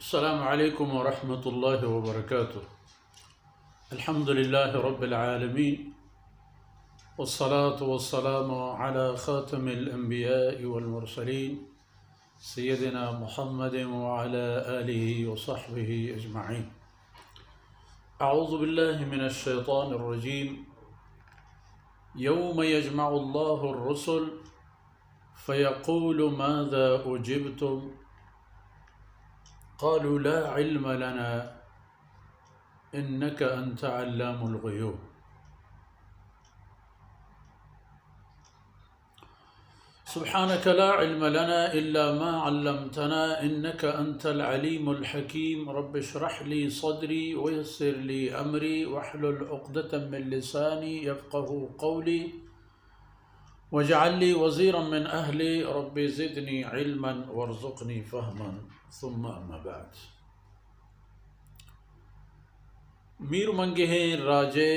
السلام عليكم ورحمة الله وبركاته. الحمد لله رب العالمين، والصلاة والسلام على خاتم الأنبياء والمرسلين سيدنا محمد وعلى آله وصحبه أجمعين. أعوذ بالله من الشيطان الرجيم. يوم يجمع الله الرسل فيقول ماذا أجبتم قالوا لا علم لنا إنك أنت علام الغيوب. سبحانك لا علم لنا إلا ما علمتنا إنك أنت العليم الحكيم. رب اشرح لي صدري ويسر لي أمري واحلل عقدة من لساني يفقه قولي واجعل لي وزيرا من أهلي رب زدني علما وارزقني فهما. ثم أما بعد. میر منگے ہیں راجے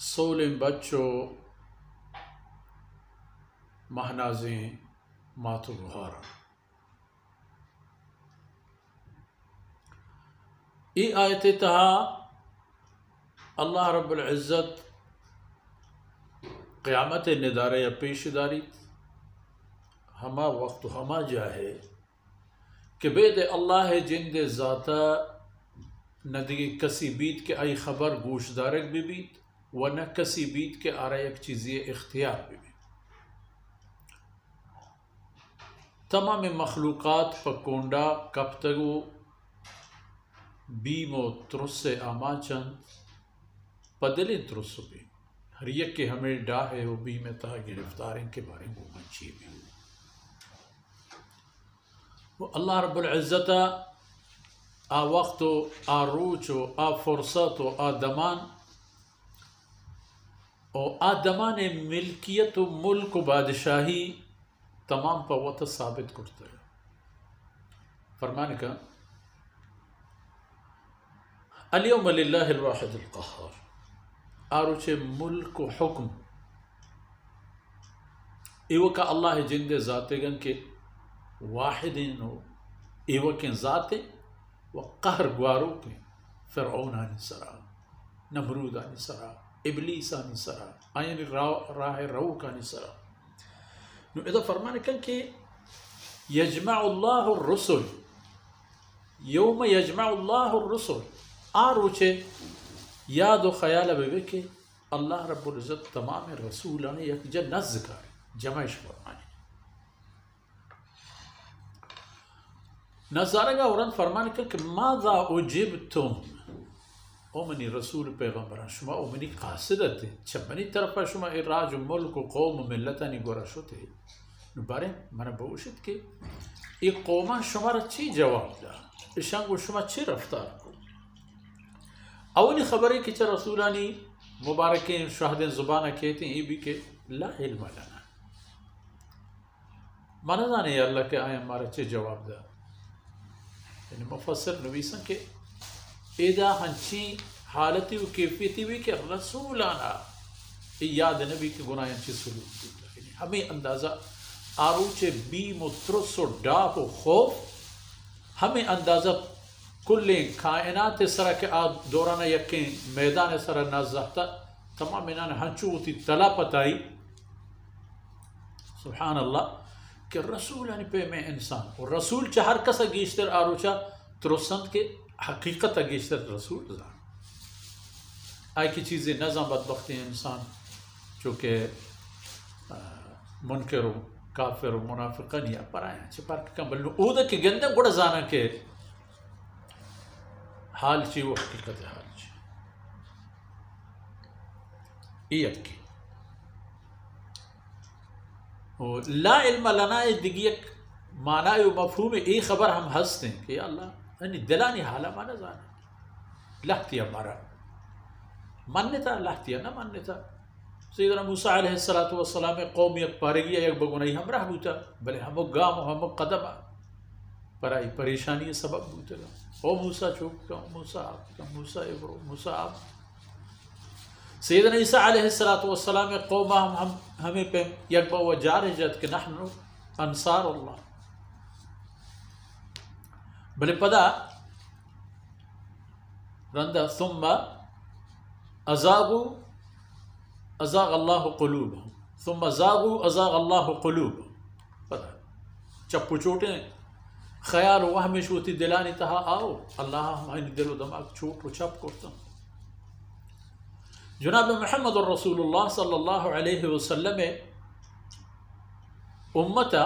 سولم بچوں مہنازیں ماتو بہارا. ای آیت تہا اللہ رب العزت قیامت ندارے یا پیش داری ہما وقت ہما جاہے کہ بید اللہ جند ذاتا ندگی کسی بیت کے آئی خبر گوش دارک بھی بیت و نہ کسی بیت کے آرہ ایک چیزی اختیار بھی بیت. تمام مخلوقات پکونڈا کب تگو بیم و ترس آما چند پدل ترس بھی ہر یک کے ہمیں ڈاہے و بیم تہا گرفتاریں کے بارے میں منچی بھی. وہ اللہ رب العزت آ وقت و آ روچ و آ فرصت و آ دمان و آ دمان ملکیت و ملک و بادشاہی تمام پا وقت ثابت کرتا ہے. فرمانے کا الیوم للہ الواحد القہار. آروچ ملک و حکم ایوہ کا اللہ جند ذاتے گن کے واحدین و ایوہ کے ذاتے و قہر گوارو کے فرعون آنی سرا، نمرود آنی سرا، ابلیس آنی سرا، آئین راہ روک آنی سرا. نو ادھا فرمانے کن کہ یجمع اللہ الرسل، یوم یجمع اللہ الرسل. آروچے یاد و خیال بے کہ اللہ رب العزت تمام رسولان یک جا نزکار جمعش فرمانے نظارگا اوران فرمانے کہ ماذا اجبتم، او منی رسول پیغمبران شما او منی قاصدت چمنی طرفا شما اراج ملک و قوم و ملتانی گورا شتے نو بارے منا بوشت کہ یہ قومان شما را چی جواب دا، اشانگو شما چی رفتار کو. اولی خبر ہے کہ چا رسولانی مبارکیں شہدیں زبانہ کہتے ہیں یہ بھی کہ لا علم لنا، مانا جانے یا اللہ کے آئے ہمارا چی جواب دا. یعنی مفسر نویسن کہ ایدہ ہنچی حالتی و کیفیتی بھی کہ رسولانا یاد نبی کی گناہ ہنچی سلوک دیتا. یعنی ہمیں اندازہ آروچ بیم و ترس و ڈاپ و خوف ہمیں اندازہ کل کائنات سرا کے آد دورانہ یکیں میدان سرا نازہتا تمام انہاں ہنچو ہوتی تلا پتائی سبحان اللہ کہ رسول یعنی پہ میں انسان اور رسول چاہر کسا گیشتر آروچا ترسند کے حقیقت گیشتر رسول زان آئی کی چیزیں نظام بدبختی ہیں انسان چونکہ منکر و کافر و منافقن یا پر آئیں چھپار کے کم بلنو اودا کے گندہ گوڑا زانا کے حال چی وہ حقیقت حال چی ایت کی لا علم لنا دیگی ایک معنی و مفہوم ای خبر ہم ہستے ہیں کہ یا اللہ یعنی دلانی حالا مانا زانا لہتیا مارا منتا لہتیا نہ منتا. سیدنا موسیٰ علیہ السلام قوم یک پارگیا یک بگونائی ہم رہ بوتا بلے ہمو گام و ہمو قدم پر آئی پریشانی سبب بوتا گا. او موسیٰ چوک کا موسیٰ آپ کا موسیٰ ابرو موسیٰ آپ. سیدنا عیسیٰ علیہ السلام قوم ہمیں پہ یک با و جارجت کہ نحن انصار اللہ بلے پدا رندہ ثم ازاغ اللہ قلوبہم ثم ازاغ اللہ قلوبہم. پدا چپو چوٹیں خیال و وہمش ہوتی دلانی تہا آؤ اللہ ہمیں دل و دماغ چھوٹ و چپ کرتا. جناب محمد الرسول اللہ صلی اللہ علیہ وسلم امتا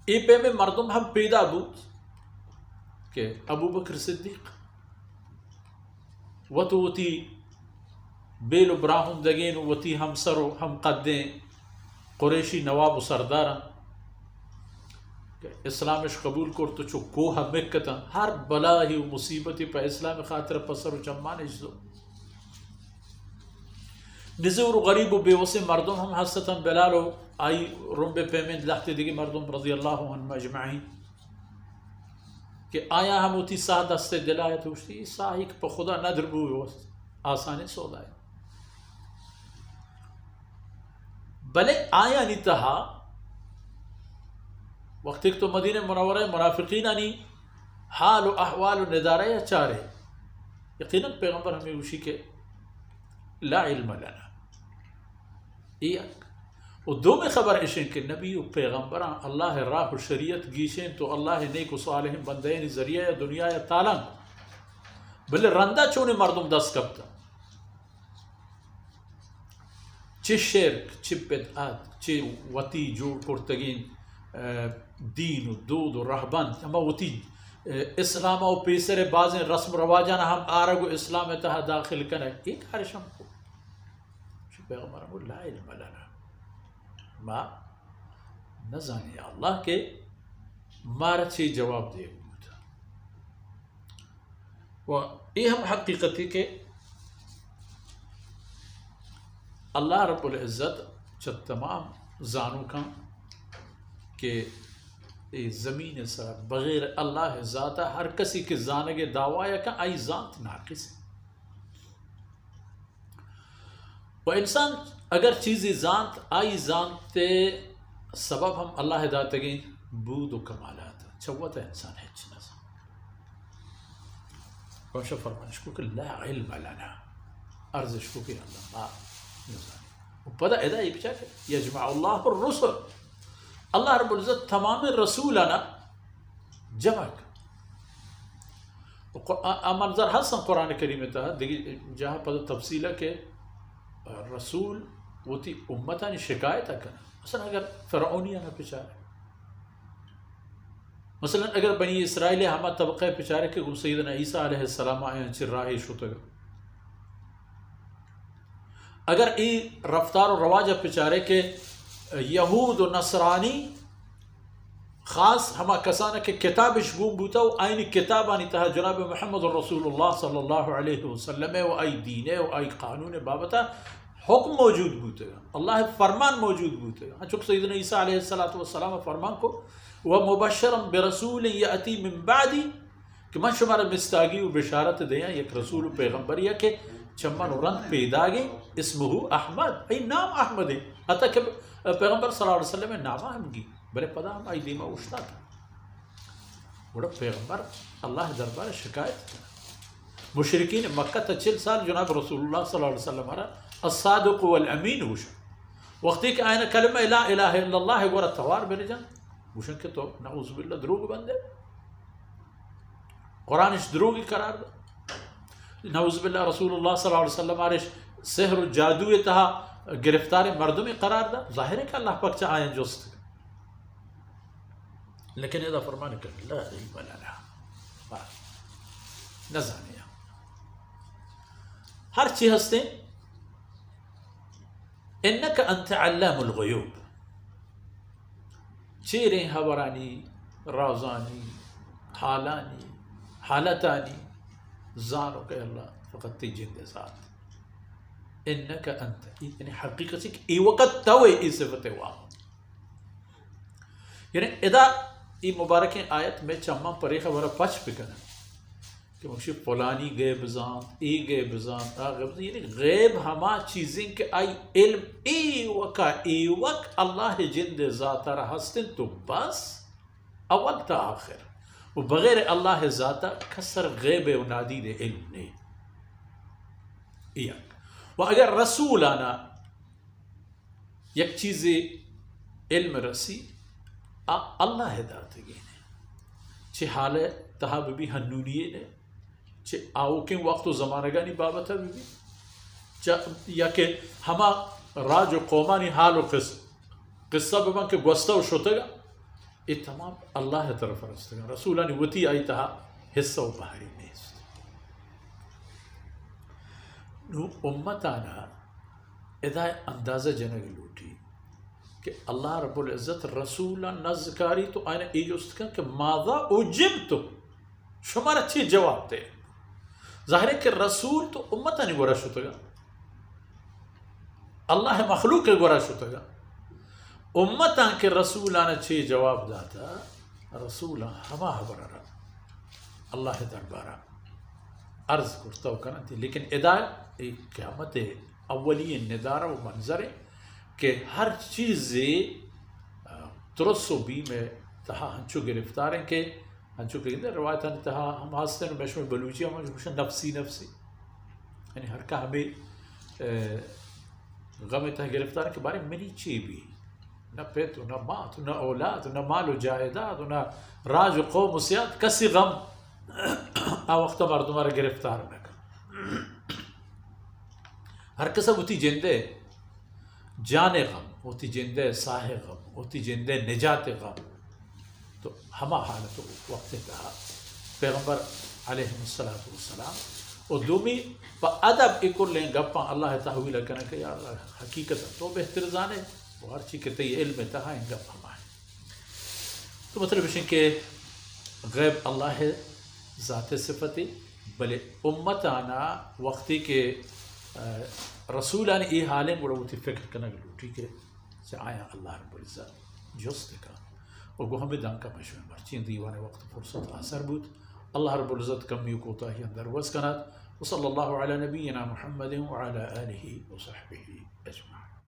ای پہ میں مردم ہم پیدا بود کہ ابو بکر صدیق وتی بیل و براہم دگین وتی ہم سر و ہم قدیں قریشی نواب و سرداران کہ اسلامش قبول کر تو چو کوہ مکتا ہر بلاہی و مصیبتی پہ اسلام خاطر پسر و چمانش دو نزور و غریب و بے وسے مردم ہم حسطاً بلالو آئی رنب پیمند لحتے دیگی مردم رضی اللہ عنہ اجمعین کہ آیا ہم ہوتی ساہ دستے دلائے تو اس کی ساہ ایک پہ خدا ندر بوئے وست آسانی سودا ہے بلے آیا نہیں تہا وقت ایک تو مدینہ منورہ منافقین آنی حال و احوال و ندارہ یا چارے یقیناً پیغمبر ہمیں اوشی کے لا علم لنا ایک و دو میں خبر اشن کہ نبی و پیغمبران اللہ راہ و شریعت گیشیں تو اللہ نیک و صالح بندین ذریعہ یا دنیا یا تالنگ بلے رندہ چونے مردم دست کبتا چھ شرک چھ بدعات چھ وطی جوڑ کرتگین دین و دود و رہبند ہما وطی اسلام و پیسر بازیں رسم رواجان ہم آرگ و اسلام تہا داخل کرنے ایک حرش ہم کو پیغمبر لا علم لنا ما نزانی اللہ کے مارا چی جواب دے گا و یہ ہم حقیقتی کہ اللہ رب العزت چھ تمام زانوں کا کہ زمین سر بغیر اللہ ذاتہ ہر کسی کے زانگے دعویٰ کا آئی ذات ناقص ہے و انسان اگر چیزی زانت آئی زانتے سبب ہم اللہ ہدایت گئیں بود و کمالات چوتا انسان ہے چنہ زان کوشا فرمانش کو کہ لا علم لنا ارزش کو کہ اللہ ما نزانی و پدا ادا یہ بچا کہ یجمع اللہ الرسل اللہ رب العزت تمام رسولنا جمع منظر حسن قرآن کریم تھا جہاں پدا تفصیلہ کہ رسول وہ تھی امتانی شکایت کرنا مثلا اگر فرعونی آنا پچارے مثلا اگر بنی اسرائیل ہما طبقہ پچارے کہ سیدنا عیسیٰ علیہ السلام آئے چر راہی شتگا اگر ای رفتار و رواج پچارے کہ یہود و نصرانی خاص ہما کسانا کہ کتابش گوم بوتا و آئینی کتابانی تہا جناب محمد رسول اللہ صلی اللہ علیہ وسلم و آئی دینے و آئی قانون بابتا حکم موجود بوتے گا اللہ فرمان موجود بوتے گا چونکہ سیدنا عیسیٰ علیہ السلام فرمان کو وَمُبَشَّرًا بِرَسُولٍ يَأْتِي مِن بَعْدِ کہ من شمارا مستاگی و بشارت دیا ایک رسول و پیغمبر یا کہ چمن و رند پیدا گئی اسمہ احمد ای نام احمد ہے حتیٰ کہ پیغمبر صلی اللہ علیہ وسلم نام احمد گی بلے پدا ہم آئی دیمہ اشتا تھا بڑا پیغمبر اللہ دربار شکایت کرنا مشرکین مکہ تا 40 سال جناب رسول اللہ صلی اللہ علیہ وسلم الصادق والامین ہوشن وقتی کہ آئینہ کلمہ لا الہ الا اللہ گورا توار بنے جان ہوشن کہ تو نعوذ باللہ دروگ بندے قرآنش دروگی قرار دا نعوذ باللہ رسول اللہ صلی اللہ علیہ وسلم آرش سحر و جادوی تہا گرفتار مردمی قرار دا ظاہر ہے کہ اللہ پاک چاہ آئین جوست لیکن اذا فرمانے کہ لا علم لنا نزانیہ ہر چی ہستے انکا انت علام الغیوب چیریں حورانی رازانی حالانی حالتانی زانو کہ اللہ فقط تی جند ذات انکا انت یعنی حقیقت سے کہ ای وقت توے ای صفت واقع یعنی ادا ای مبارکیں آیت میں چمہ پریخہ ورہ پچ پکنا کہ مکشی فلانی غیب زان ای غیب زان غیب زان یعنی غیب ہما چیزیں کہ آئی علم ای وقت اللہ جند ذات رہا ہستن تو بس اول تا آخر، و بغیر اللہ ذاتا کسر غیب و نادید علم نہیں. و اگر رسولانا یک چیز علم رسی اللہ ہدایت گینے چھ حال تہا بھی ہنونیے نے چھ آو کے وقت و زمانہ گانی بابتا بھی یا کہ ہما راج و قومانی حال و قصہ ببن کے گوستا و شتگا یہ تمام اللہ طرف رستگا رسولانی وتی آئی تہا حصہ و بحری نیست. نو امتانا ادا اندازہ جنگ لوٹی کہ اللہ رب العزت رسولا نزکاری تو آئین ایجوست کن کہ ماذا اجبتم شمار اچھی جواب دے. ظاہر ہے کہ رسول تو امتانی گورا شتگا، اللہ مخلوق کے گورا شتگا، امتان کے رسولان اچھی جواب داتا رسولان ہما حبر اللہ دربارہ عرض کرتا کرنتی. لیکن ادا قیامت اولی ندارہ و منظر کہ ہر چیز ترس و بی میں تہا ہنچو گرفتار ہیں کہ ہنچو کہ روایتاً تہا ہم ہاستے ہیں بیشمہ بلوچی ہم جو نفسی نفسی یعنی ہر کا ہمیں غم تہا گرفتار ہے کہ بارے منی چی بھی نہ پیت نہ مات نہ اولاد نہ مال و جائداد نہ راج و قوم و سیاد کسی غم آ وقت مردمارا گرفتار نہ کر. ہر کسا ہوتی جندے جان غم ہوتی جندے ساہ غم ہوتی جندے نجات غم. تو ہما حالت وقت کہا پیغمبر علیہ السلام اور دومی پا ادب اکر لیں گپاں اللہ تحویل کرنے کہ یا اللہ حقیقت تو بہتر زانے وہ ہر چیز کہتے یہ علم تہا ان گپ ہمائیں. تو مطلب ہے کہ غیب اللہ ہے ذات صفتی بلے امتانا وقتی کے رسولان ای حالیں گوڑا وہ تی فکر کرنا گلوٹی کے سے آیا اللہ رب العزت جست کا اور گو ہمیں دان کا مشہور مرچین دیوان وقت فرصت آثر بود. اللہ رب العزت کمی کوتا ہی اندر وز کنات. وصلی اللہ علی نبینا محمد وعلی آلہ وصحبہ اجمعین.